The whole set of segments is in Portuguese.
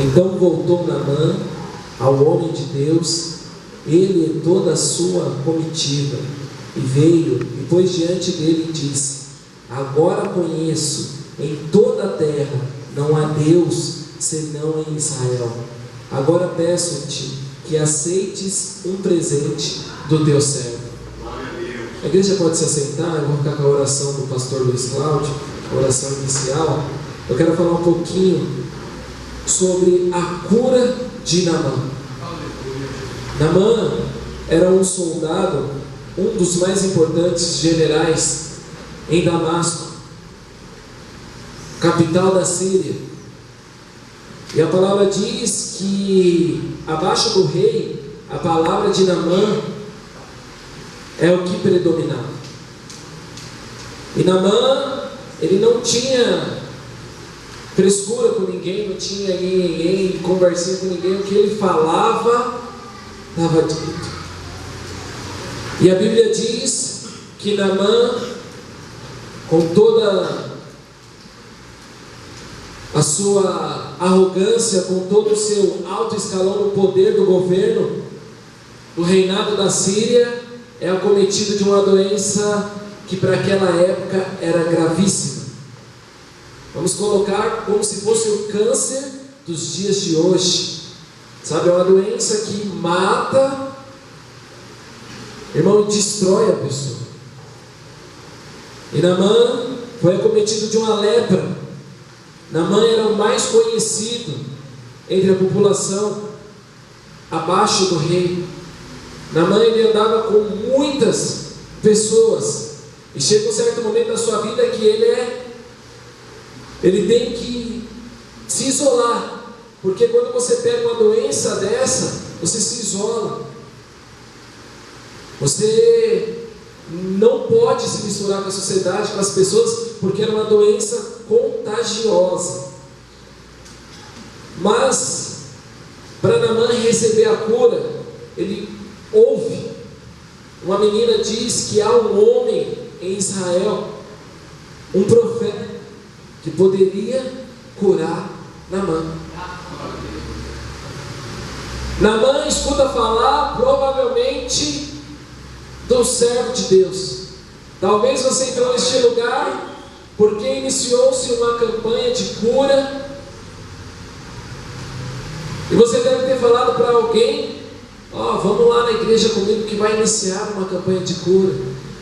Então voltou Naamã ao homem de Deus, ele e toda a sua comitiva, e veio e pôs diante dele e disse: agora conheço em toda a terra não há Deus senão em Israel. Agora peço-te que aceites um presente do teu servo. A igreja pode se assentar. Eu vou ficar com a oração do pastor Luiz Cláudio, a oração inicial. Eu quero falar um pouquinho sobre a cura de Naamã. Naamã era um soldado, um dos mais importantes generais em Damasco, capital da Síria. E a palavra diz que abaixo do rei, a palavra de Naamã é o que predominava. E Naamã, ele não tinha frescura com ninguém, não tinha ninguém, conversinha com ninguém. O que ele falava estava dito. E a Bíblia diz que Naamã, com toda a sua arrogância, com todo o seu alto escalão no poder do governo, do reinado da Síria, é acometido de uma doença que para aquela época era gravíssima. Vamos colocar como se fosse o câncer dos dias de hoje. Sabe, é uma doença que mata, irmão, e destrói a pessoa. E Naamã foi acometido de uma lepra. Naamã era o mais conhecido entre a população, abaixo do rei. Naamã, ele andava com muitas pessoas, e chega um certo momento da sua vida que ele tem que se isolar, porque quando você pega uma doença dessa, você se isola, você não pode se misturar com a sociedade, com as pessoas, porque era uma doença contagiosa. Mas para Naamã receber a cura, ele ouve, uma menina diz que há um homem em Israel, um profeta, que poderia curar Naamã. Naamã escuta falar, provavelmente, do servo de Deus. Talvez você entrou neste lugar porque iniciou-se uma campanha de cura, e você deve ter falado para alguém: ó, vamos lá na igreja comigo que vai iniciar uma campanha de cura.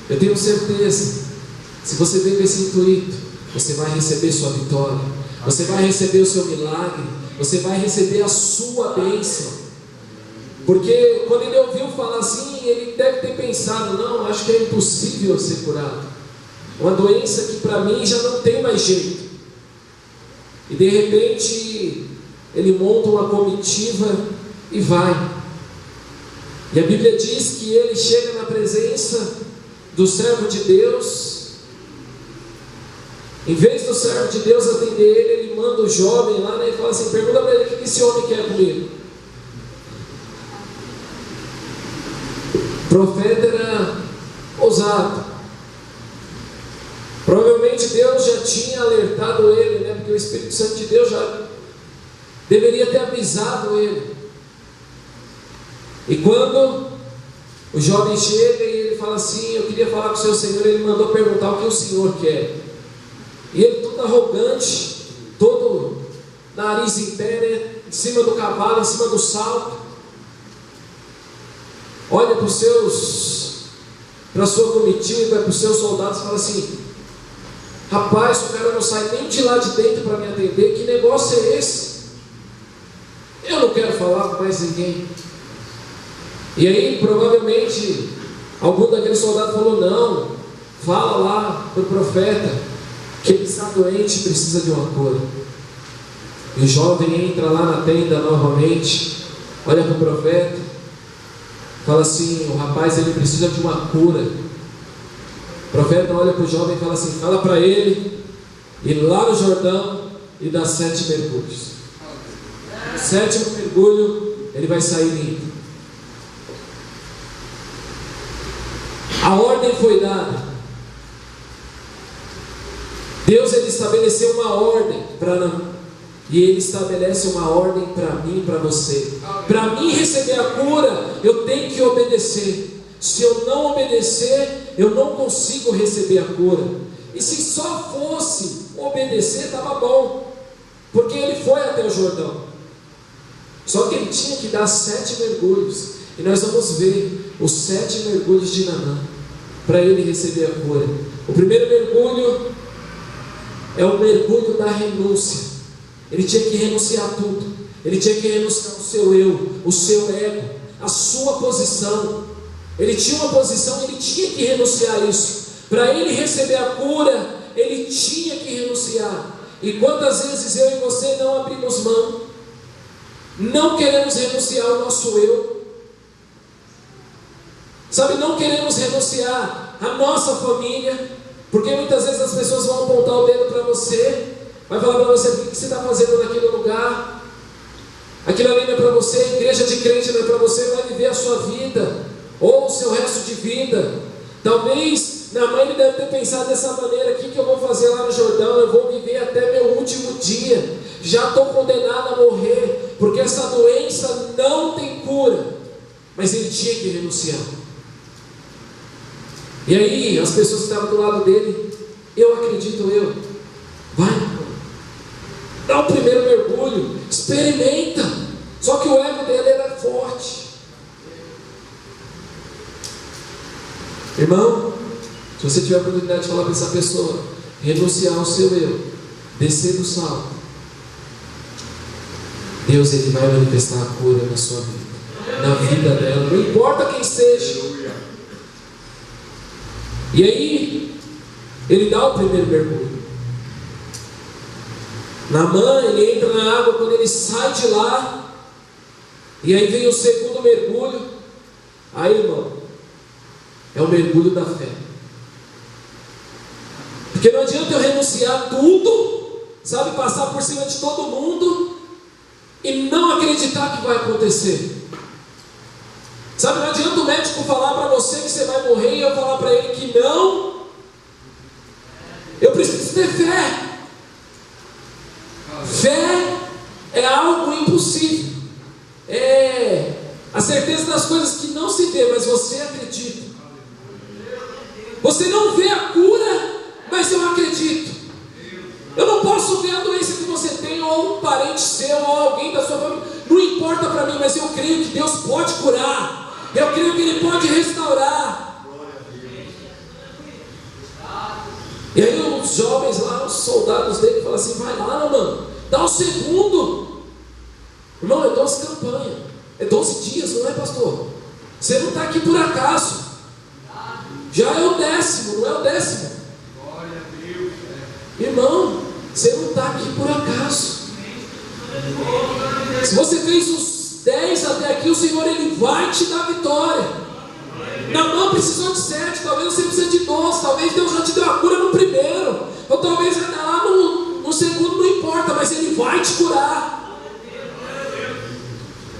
Eu tenho certeza, se você veio com esse intuito, você vai receber sua vitória, você vai receber o seu milagre, você vai receber a sua bênção. Porque quando ele ouviu falar assim, ele deve ter pensado: não, acho que é impossível ser curado, uma doença que para mim já não tem mais jeito. E de repente ele monta uma comitiva e vai. E a Bíblia diz que ele chega na presença do servo de Deus. Em vez do servo de Deus atender ele manda o jovem lá, né, e fala assim: pergunta para ele o que esse homem quer comigo. O profeta era ousado. Provavelmente Deus já tinha alertado ele, né, porque o Espírito Santo de Deus já deveria ter avisado ele. E quando o jovem chega e ele fala assim: eu queria falar com o seu Senhor, ele mandou perguntar o que o Senhor quer. E ele, todo arrogante, todo nariz em pé, né, em cima do cavalo, em cima do salto, olha para a sua comitiva, para os seus soldados e fala assim: rapaz, o cara não sai nem de lá de dentro para me atender, que negócio é esse? Eu não quero falar com mais ninguém. E aí provavelmente algum daqueles soldados falou: não, fala lá para o profeta que ele está doente e precisa de uma cura. E o jovem entra lá na tenda novamente, olha para o profeta, fala assim: o rapaz, ele precisa de uma cura. O profeta olha para o jovem e fala assim: fala para ele ir lá no Jordão e dar 7 mergulhos. No 7º mergulho ele vai sair limpo. A ordem foi dada. Deus, ele estabeleceu uma ordem para Naamã. E Ele estabelece uma ordem para mim e para você. Para mim receber a cura, eu tenho que obedecer. Se eu não obedecer, eu não consigo receber a cura. E se só fosse obedecer, estava bom, porque ele foi até o Jordão. Só que ele tinha que dar 7 mergulhos. E nós vamos ver os 7 mergulhos de Naamã para ele receber a cura. O primeiro mergulho é o mergulho da renúncia. Ele tinha que renunciar a tudo. Ele tinha que renunciar ao seu eu, o seu ego, a sua posição. Ele tinha uma posição, ele tinha que renunciar a isso. Para ele receber a cura, ele tinha que renunciar. E quantas vezes eu e você não abrimos mão, não queremos renunciar ao nosso eu, sabe, não queremos renunciar à nossa família, porque muitas vezes as pessoas vão apontar o dedo para você, vai falar para você: o que você está fazendo naquele lugar? Aquilo ali não é para você, a igreja de crente não é para você, vai viver a sua vida, ou o seu resto de vida. Talvez minha mãe deve ter pensado dessa maneira: o que eu vou fazer lá no Jordão? Eu vou viver até meu último dia, já estou condenado a morrer, porque essa doença não tem cura. Mas ele tinha que renunciar. E aí as pessoas que estavam do lado dele: vai, dá o primeiro mergulho, experimenta. Só que o ego dele era forte. Irmão, se você tiver a oportunidade de falar para essa pessoa, renunciar ao seu eu, descer do salto, Deus, Ele vai manifestar a cura na sua vida, na vida dela, não importa quem seja. E aí ele dá o primeiro mergulho. Naamã, ele entra na água. Quando ele sai de lá, e aí vem o segundo mergulho. Aí, irmão, é o mergulho da fé. Porque não adianta eu renunciar tudo, sabe, passar por cima de todo mundo e não acreditar que vai acontecer. Sabe, não adianta o médico falar para você que você vai morrer e eu falar para ele que não. Eu preciso ter fé. Fé é algo impossível. É a certeza das coisas que não se vê, mas você acredita. Você não vê a cura, mas eu acredito. Eu não posso ver a doença que você tem, ou um parente seu, ou alguém da sua família. Não importa para mim, mas eu creio que Deus pode curar. Eu creio que Ele pode restaurar. E aí os jovens lá, os soldados dele, falam assim: vai lá, mano, dá o segundo. Irmão, é 12 campanhas, é 12 dias, não é, pastor? Você não está aqui por acaso. Já é o 10º, não é o 10º. Irmão, você não está aqui por acaso. Se você fez os 10 até aqui, o Senhor, Ele vai te dar vitória. Naamã precisou de 7, talvez você precise de 12, talvez Deus já te deu a cura no primeiro, ou talvez lá no segundo, não importa, mas Ele vai te curar.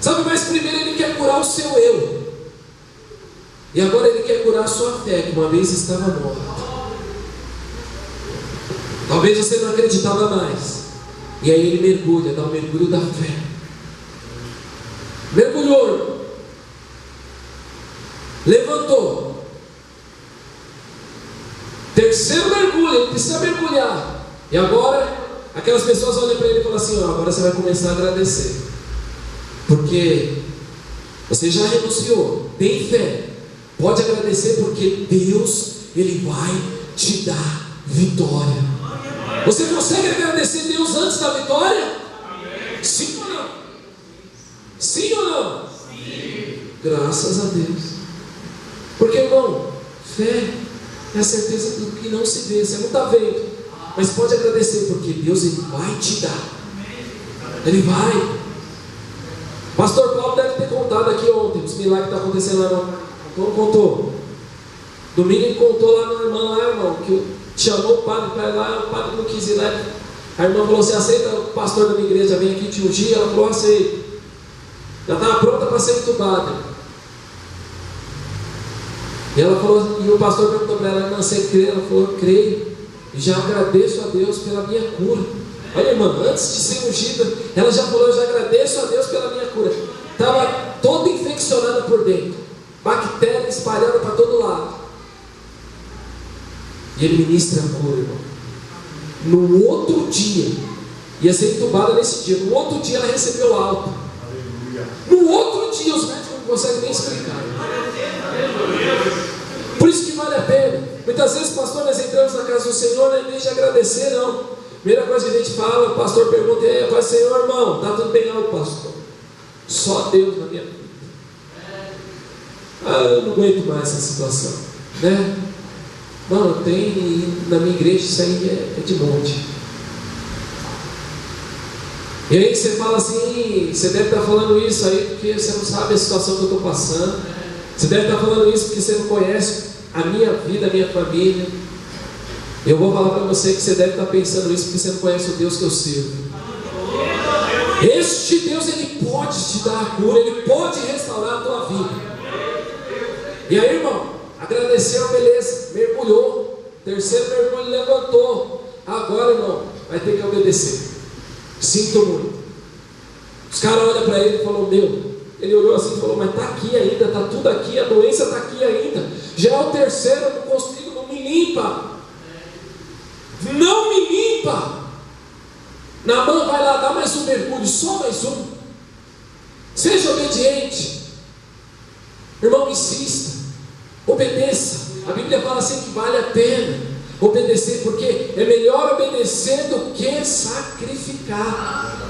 Sabe, mas primeiro Ele quer curar o seu eu, e agora Ele quer curar a sua fé, que uma vez estava morta. Talvez você não acreditava mais, e aí Ele mergulha, dá o mergulho da fé. Mergulhou, levantou. Terceiro mergulho, ele precisa mergulhar. E agora, aquelas pessoas olham para ele e falam assim: ó, agora você vai começar a agradecer, porque você já renunciou. Tem fé, pode agradecer, porque Deus, Ele vai te dar vitória. Você consegue agradecer Deus antes da vitória? Sim ou não? Sim ou não? Sim. Graças a Deus. Porque, irmão, fé é a certeza do que não se vê. Você não está vendo, mas pode agradecer, porque Deus, Ele vai te dar. Ele vai. Pastor Paulo deve ter contado aqui ontem os milagres que estão acontecendo lá. Não contou? Domingo ele contou lá na irmã, lá, irmão, que chamou o padre para ir lá, o padre não quis ir lá. A irmã falou: você aceita o pastor da minha igreja, vem aqui te ungir? Ela falou: aceito. Já estava pronta para ser entubada. E ela falou, e o pastor perguntou para ela: irmã, você crê? Ela falou: creio, e já agradeço a Deus pela minha cura. Olha, irmã, antes de ser ungida, ela já falou: eu já agradeço a Deus pela minha cura. Estava toda infeccionada por dentro, bactéria espalhando para todo lado. E ele ministra a cura, irmão. No outro dia, ia ser entubada nesse dia. No outro dia ela recebeu alta. No outro dia, os médicos não conseguem nem explicar. Por isso que vale a pena. Muitas vezes, pastor, nós entramos na casa do Senhor, não é nem de agradecer, não. Primeira coisa que a gente fala, o pastor pergunta: é, Pai, Senhor, irmão, está tudo bem? Não, pastor, só Deus na minha vida. Eu não aguento mais essa situação, né? Mano, tem na minha igreja, isso aí é de monte. E aí você fala assim: você deve estar falando isso aí porque você não sabe a situação que eu estou passando. Você deve estar falando isso porque você não conhece a minha vida, a minha família. Eu vou falar para você que você deve estar pensando isso porque você não conhece o Deus que eu sirvo. Este Deus, Ele pode te dar a cura, Ele pode restaurar a tua vida. E aí, irmão, agradeceu, beleza, mergulhou. Terceiro mergulho, levantou. Agora, irmão, vai ter que obedecer. Sinto muito. Os caras olham para ele e falam: meu. Ele olhou assim e falou: mas está aqui ainda, está tudo aqui, a doença está aqui ainda. Já é o terceiro, eu não consigo, não me limpa. Não me limpa. Naamã, vai lá, dá mais um mergulho, só mais um. Seja obediente. Irmão, insista, obedeça. A Bíblia fala assim que vale a pena obedecer, porque é melhor obedecer do que sacrificar.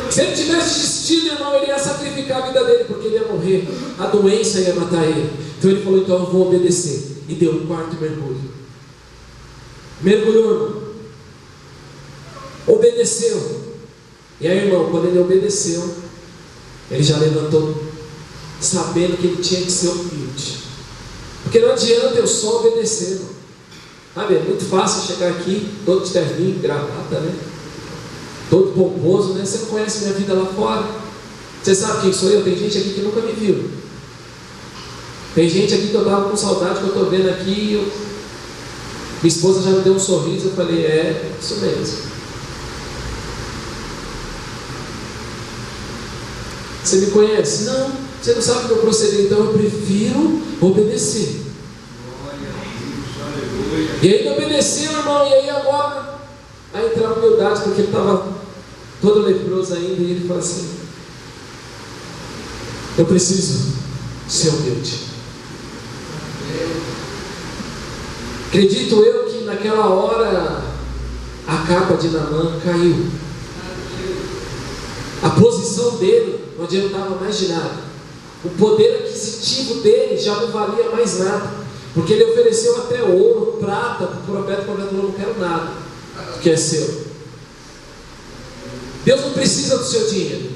Se ele tivesse desistido, irmão, ele ia sacrificar a vida dele, porque ele ia morrer, a doença ia matar ele. Então ele falou: então eu vou obedecer. E deu um quarto mergulho. Mergulhou, irmão. Obedeceu. E aí, irmão, quando ele obedeceu, ele já levantou, sabendo que ele tinha que ser humilde. Porque não adianta eu só obedecer, irmão. Sabe, é muito fácil chegar aqui, todo de terninho, gravata, né? Todo pomposo, né? Você não conhece minha vida lá fora. Você sabe quem sou eu? Tem gente aqui que nunca me viu. Tem gente aqui que eu estava com saudade, que eu estou vendo aqui. Minha esposa já me deu um sorriso. Eu falei: é, isso mesmo. Você me conhece? Não, você não sabe o meu proceder. Então eu prefiro obedecer. E aí ele obedeceu, irmão. E aí agora aí entra a humildade, porque ele estava todo leproso ainda. E ele fala assim: eu preciso ser humilde. Acredito eu que naquela hora a capa de Naamã caiu. A posição dele não adiantava mais de nada. O poder aquisitivo dele já não valia mais nada, porque ele ofereceu até ouro, prata para o profeta. O profeta falou: não quero nada que é seu. Deus não precisa do seu dinheiro.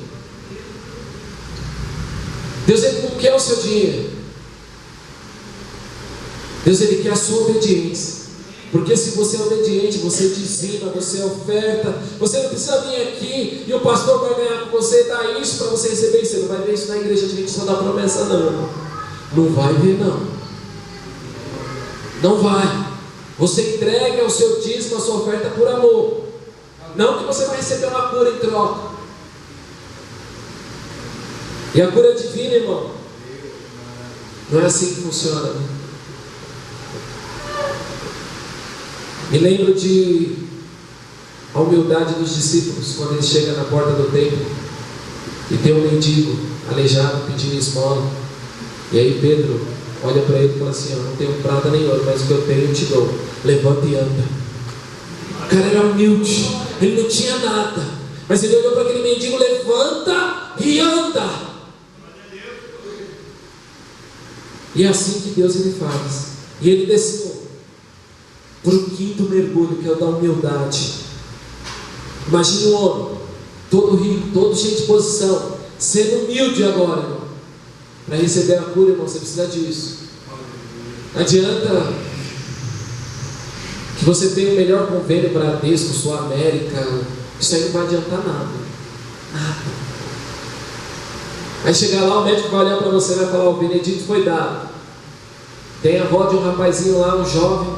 Deus, Ele não quer o seu dinheiro. Deus, Ele quer a sua obediência. Porque se você é obediente, você dizima, você oferta. Você não precisa vir aqui e o pastor vai ganhar com você, dar isso para você receber isso. Você não vai ver isso na igreja Adventista da Promessa, não. Não vai ver, não. Não vai. Você entrega o seu dízimo, a sua oferta por amor. Não que você vai receber uma cura em troca. E a cura é divina, irmão. Não é assim que funciona, né? Me lembro de a humildade dos discípulos, quando eles chegam na porta do templo e tem um mendigo aleijado pedindo esmola. E aí Pedro olha para ele e fala assim: eu não tenho prata nem ouro, mas o que eu tenho eu te dou. Levanta e anda. O cara era humilde, ele não tinha nada, mas ele olhou para aquele mendigo: levanta e anda. E é assim que Deus ele faz. E ele desceu para o quinto mergulho, que é o da humildade. Imagine um homem todo rico, todo cheio de posição, sendo humilde agora, irmão. Para receber a cura, irmão, você precisa disso. Não adianta que você tenha o melhor convênio Bradesco, Sul América. Isso aí não vai adiantar nada. Nada. Aí chegar lá, o médico vai olhar para você e vai falar: o Benedito foi dado. Tem a avó de um rapazinho lá, um jovem.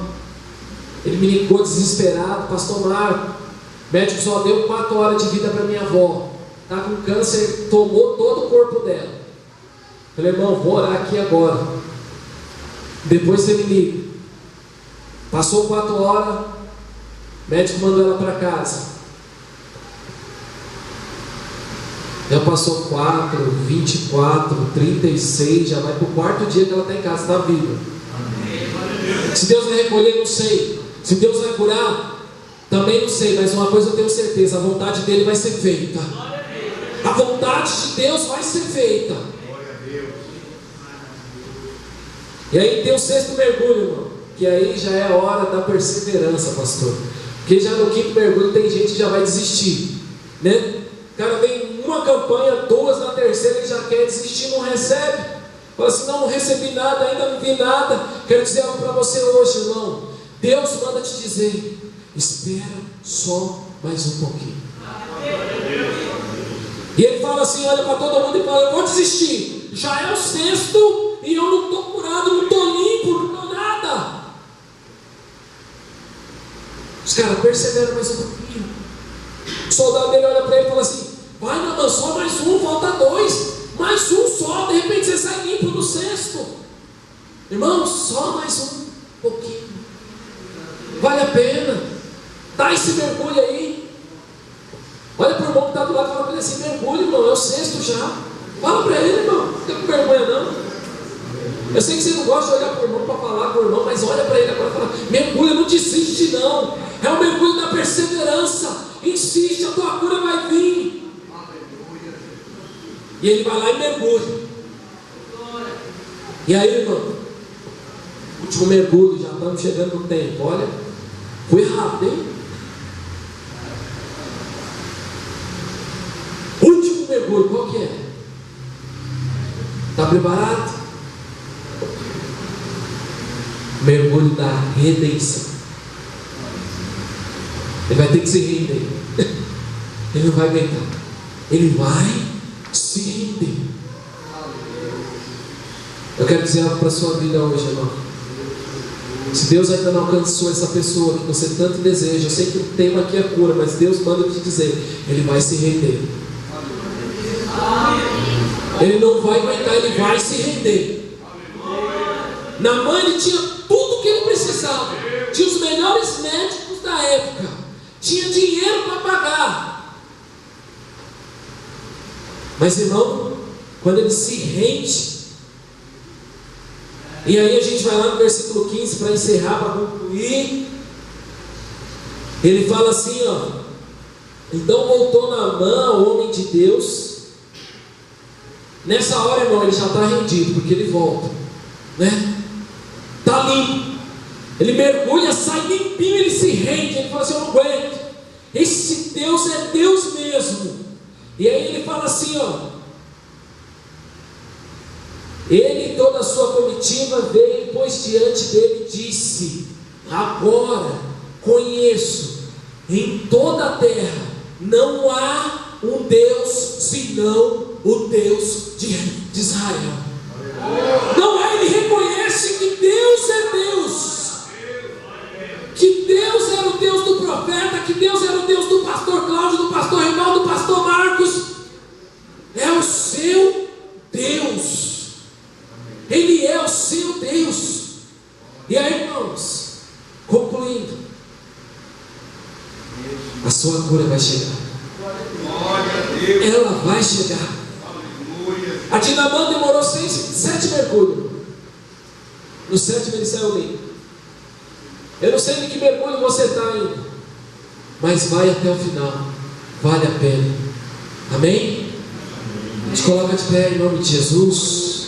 Ele me ligou desesperado: pastor Marco, O médico só deu 4 horas de vida para minha avó. Está com câncer, tomou todo o corpo dela. Falei, irmão, vou orar aqui agora. Depois você me liga. Passou 4 horas, o médico mandou ela para casa. Já passou 4, 24, 36, já vai para o 4º dia que ela está em casa, está viva. Se Deus vai recolher, não sei. Se Deus vai curar, também não sei. Mas uma coisa eu tenho certeza: a vontade dele vai ser feita. A vontade de Deus vai ser feita. E aí tem o 6º mergulho, irmão, que aí já é a hora da perseverança, pastor. Porque já no 5º mergulho tem gente que já vai desistir, né? O cara vem uma campanha, 2, na terceira ele já quer desistir, não recebe. Fala assim, não recebi nada, ainda não vi nada. Quero dizer algo para você hoje, irmão. Deus manda te dizer, espera só mais um pouquinho. E ele fala assim, olha para todo mundo e fala, eu vou desistir. Já é o 6º e eu não estou curado, não estou limpo, não estou nada. Os caras perseveram mais um pouquinho. O soldado dele olha para ele e fala assim, vai Naaman, só mais um, falta 2. Mais um só, de repente você sai limpo no 6º. Irmão, só mais um pouquinho. Vale a pena. Dá esse mergulho aí. Olha para o irmão que está do lado e fala para ele assim, mergulho, irmão, é o 6º já. Fala para ele, irmão, não fica com vergonha não. Eu sei que você não gosta de olhar para o irmão para falar com o irmão, mas olha para ele agora e fala, mergulha, não desiste não. É o mergulho da perseverança. Insiste, a tua cura vai vir. E ele vai lá e mergulha. E aí, irmão, último mergulho, já estamos chegando no tempo. Olha, foi rápido, hein? Último mergulho, qual que é? Está preparado? Mergulho da redenção. Ele vai ter que se render. Ele não vai aguentar. Ele vai se render. Eu quero dizer algo para a sua vida hoje, irmão. Se Deus ainda não alcançou essa pessoa que você tanto deseja, eu sei que o tema aqui é cura, mas Deus manda te dizer, ele vai se render. Ele não vai aguentar, ele vai se render. Naaman, ele tinha tudo o que ele precisava. Tinha os melhores médicos da época. Tinha dinheiro para pagar. Mas, irmão, quando ele se rende, e aí a gente vai lá no versículo 15 para encerrar, para concluir. Ele fala assim, ó. Então voltou Naaman, o homem de Deus. Nessa hora, irmão, ele já está rendido, porque ele volta, né? Está limpo. Ele mergulha, sai limpinho, ele se rende. Ele fala assim, eu não aguento. Esse Deus é Deus mesmo. E aí ele fala assim, ó. Ele e toda a sua comitiva veio, pois diante dele disse, agora conheço em toda a terra, não há um Deus senão o Deus de Israel. Não é, ele reconhece que Deus é Deus. Que Deus era o Deus do profeta, que Deus era o Deus do pastor Cláudio, do pastor Reinaldo, do pastor Marcos. É o seu Deus. Ele é o seu Deus. E aí, irmãos, concluindo, a sua cura vai chegar. Ela vai chegar. A de Naaman demorou 7 mergulhos. No 7º ele saiu limpo. Eu não sei de que mergulho você está ainda, mas vai até o final. Vale a pena. Amém? A gente coloca de pé em nome de Jesus.